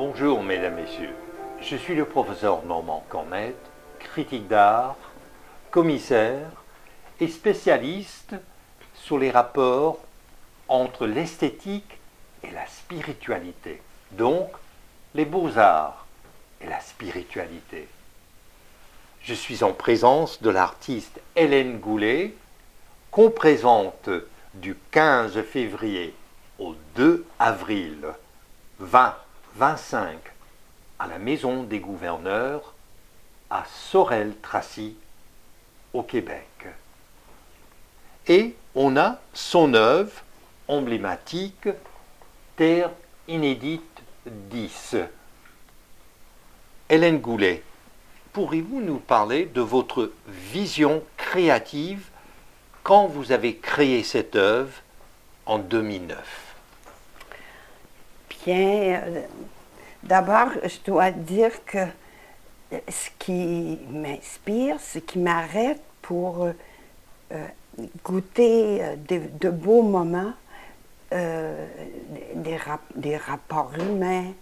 Bonjour mesdames, messieurs. Je suis le professeur Normand Cornette, critique d'art, commissaire et spécialiste sur les rapports entre l'esthétique et la spiritualité. Donc, les beaux-arts et la spiritualité. Je suis en présence de l'artiste Hélène Goulet, qu'on présente du 15 février au 2 avril 2025 à la Maison des Gouverneurs à Sorel-Tracy, au Québec. Et on a son œuvre emblématique Terre inédite 10. Hélène Goulet, pourriez-vous nous parler de votre vision créative quand vous avez créé cette œuvre en 2009? Bien, d'abord, je dois dire que ce qui m'inspire, ce qui m'arrête pour goûter de beaux moments, des rapports humains,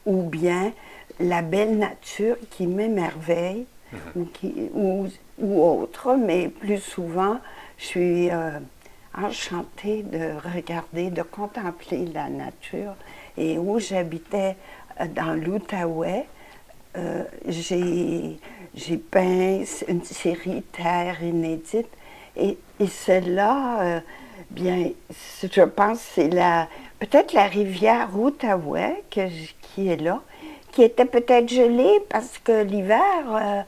ou bien la belle nature qui m'émerveille, ou autre, mais plus souvent, je suis enchantée de regarder, de contempler la nature. Et où j'habitais dans l'Outaouais, j'ai peint une série Terre inédite. Et celle-là, bien, je pense que c'est peut-être la rivière Outaouais qui est là, qui était peut-être gelée parce que l'hiver,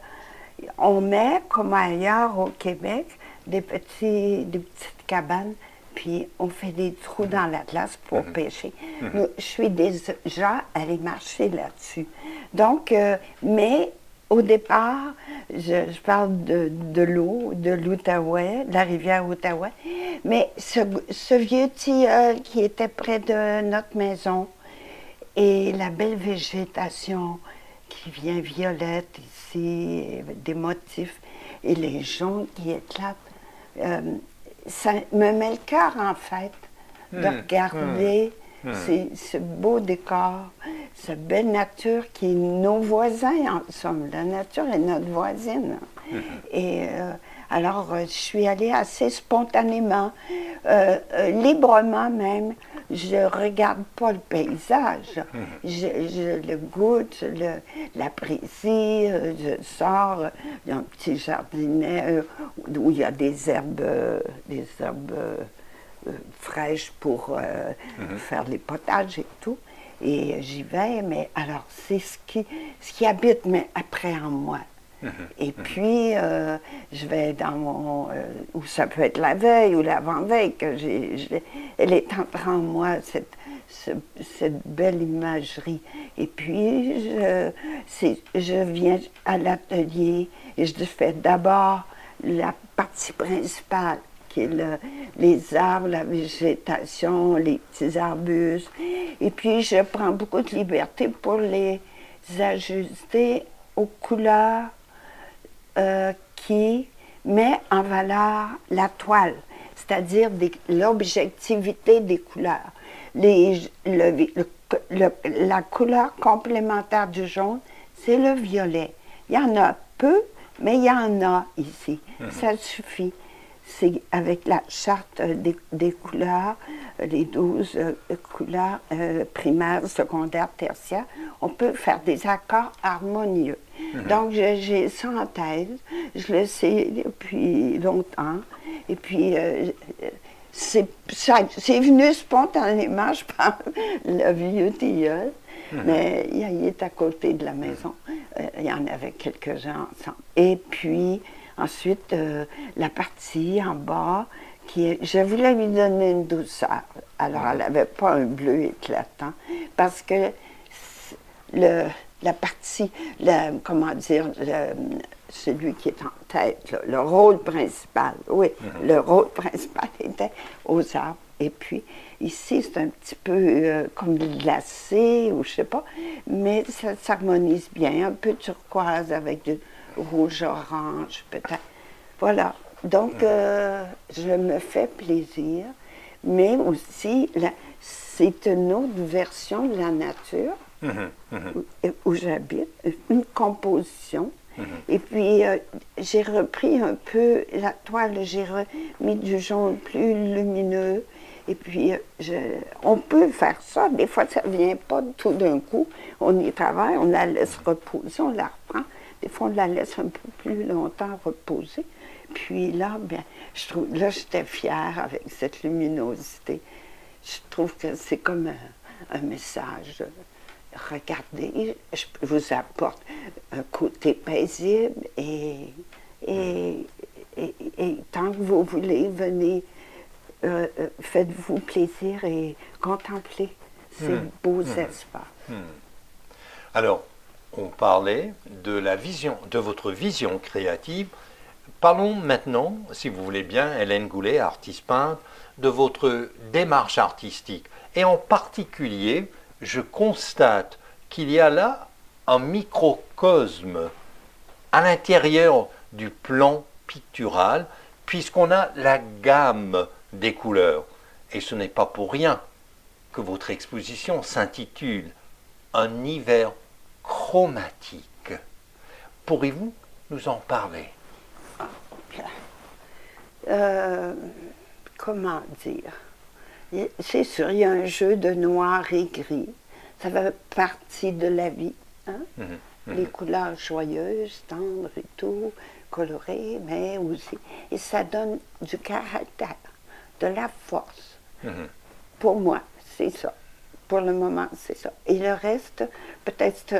on met, comme ailleurs au Québec, des petites cabanes, puis on fait des trous dans la glace pour pêcher. Je suis déjà allée marcher là-dessus. Donc, mais au départ, je parle de l'eau, de l'Outaouais, de la rivière Outaouais, mais ce vieux tilleul qui était près de notre maison et la belle végétation qui vient violette ici, des motifs, et les jaunes qui éclatent, ça me met le cœur en fait de regarder ce beau décor, cette belle nature qui est nos voisins en somme. La nature est notre voisine. Et alors, je suis allée assez spontanément, librement même. Je ne regarde pas le paysage. Je le goûte, je l'apprécie. Je sors dans un petit jardinet où il y a des herbes fraîches pour faire les potages et tout. Et j'y vais, mais alors c'est ce qui habite mais après en moi. Et puis, je vais dans mon... ou ça peut être la veille ou l'avant-veille que elle est entrée en moi, cette belle imagerie. Et puis, je viens à l'atelier et je fais d'abord la partie principale, qui est les arbres, la végétation, les petits arbustes. Et puis, je prends beaucoup de liberté pour les ajuster aux couleurs qui met en valeur la toile, c'est-à-dire l'objectivité des couleurs. La couleur complémentaire du jaune, c'est le violet. Il y en a peu, mais il y en a ici. Ça suffit. C'est avec la charte des couleurs, les 12 couleurs primaires, secondaires, tertiaires, on peut faire des accords harmonieux. Donc, j'ai ça en tête, je le sais depuis longtemps, et puis c'est venu spontanément, je pense, le vieux tilleul, mais il est à côté de la maison, il y en avait quelques-uns ensemble. Et puis, ensuite, la partie en bas, je voulais lui donner une douceur. Alors, elle n'avait pas un bleu éclatant, parce que la partie, comment dire, celui qui est en tête, là, le rôle principal, oui, le rôle principal était aux arbres. Et puis, ici, c'est un petit peu comme glacé, ou je sais pas, mais ça s'harmonise bien, un peu turquoise avec du rouge-orange, peut-être. Voilà. Donc, je me fais plaisir, mais aussi, c'est une autre version de la nature où j'habite, une composition. Et puis, j'ai repris un peu la toile, j'ai remis du jaune plus lumineux. Et puis, on peut faire ça. Des fois, ça ne vient pas tout d'un coup. On y travaille, on la laisse reposer, on la reprend. Des fois, on la laisse un peu plus longtemps reposer. Puis là, bien, j'étais fière avec cette luminosité. Je trouve que c'est comme un message. Regardez, je vous apporte un côté paisible et tant que vous voulez, venez, faites-vous plaisir et contemplez ces beaux espaces. Alors, on parlait de votre vision créative. Parlons maintenant, si vous voulez bien, Hélène Goulet, artiste peintre, de votre démarche artistique. Et en particulier, je constate qu'il y a là un microcosme à l'intérieur du plan pictural, puisqu'on a la gamme des couleurs. Et ce n'est pas pour rien que votre exposition s'intitule « Un hiver chromatique ». Pourriez-vous nous en parler? Comment dire? C'est sûr, il y a un jeu de noir et gris. Ça fait partie de la vie. Hein? Les couleurs joyeuses, tendres et tout, colorées, mais aussi. Et ça donne du caractère, de la force. Pour moi, c'est ça. Pour le moment, c'est ça. Et le reste, peut-être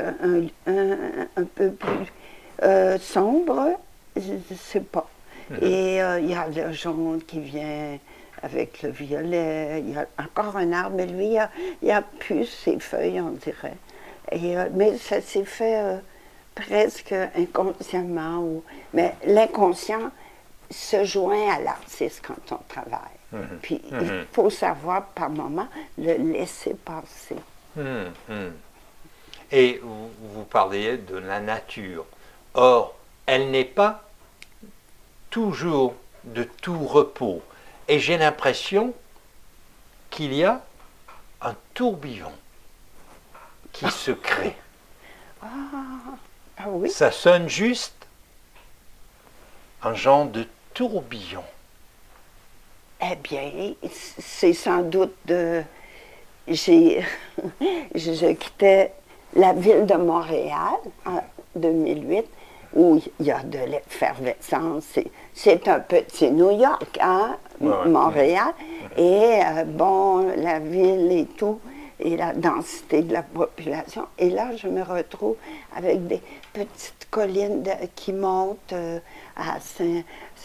un peu plus sombre, je ne sais pas. Et il y a le jaune qui vient avec le violet. Il y a encore un arbre, mais lui, il a plus ses feuilles, on dirait. Et, mais ça s'est fait presque inconsciemment. Mais l'inconscient se joint à l'artiste quand on travaille. Puis il faut savoir par moment le laisser passer. Et vous parliez de la nature. Or, elle n'est pas toujours de tout repos. Et j'ai l'impression qu'il y a un tourbillon qui se crée. Ah oui? Ça sonne juste un genre de tourbillon. Eh bien, c'est sans doute de... Je quittais la ville de Montréal en 2008, où il y a de l'effervescence. C'est un petit New York, hein, Montréal. Et bon, la ville et tout, et la densité de la population. Et là, je me retrouve avec des petites collines qui montent à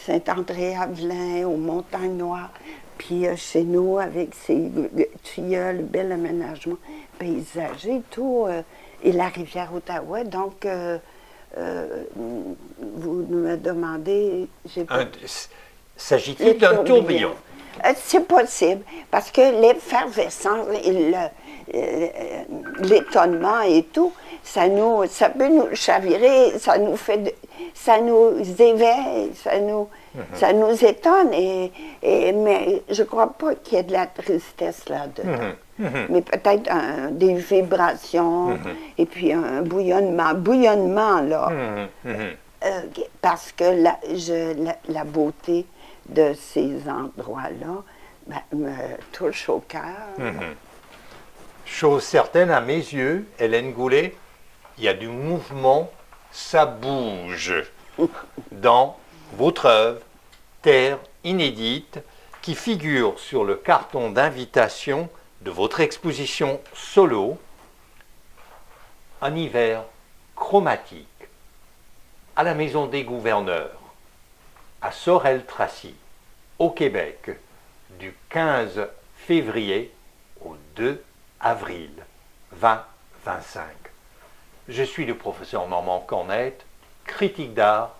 Saint-André-Avelin, aux Montagnes Noires. Puis chez nous, avec ces tilleuls, le bel aménagement paysager, tout, et la rivière Outaouais. Donc, vous me demandez... S'agit-il d'un tourbillon? C'est possible, parce que l'effervescence, l'étonnement et tout, ça peut nous chavirer, ça nous éveille, ça nous étonne, mais je ne crois pas qu'il y ait de la tristesse là-dedans. Mais peut-être des vibrations, et puis un bouillonnement là. Parce que la beauté de ces endroits-là me touche au cœur. Chose certaine, à mes yeux, Hélène Goulet, il y a du mouvement, ça bouge dans votre œuvre, Terre inédite, qui figure sur le carton d'invitation de votre exposition solo, Un hiver chromatique, à la Maison des Gouverneurs, à Sorel-Tracy, au Québec, du 15 février au 2 avril 2025. Je suis le professeur Normand Cornette, critique d'art,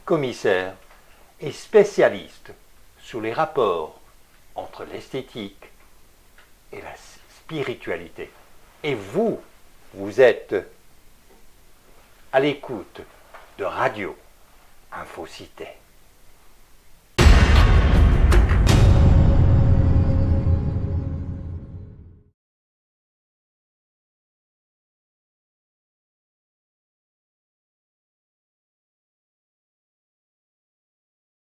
commissaire et spécialiste sur les rapports entre l'esthétique et la spiritualité. Et vous êtes à l'écoute de Radio Infocité.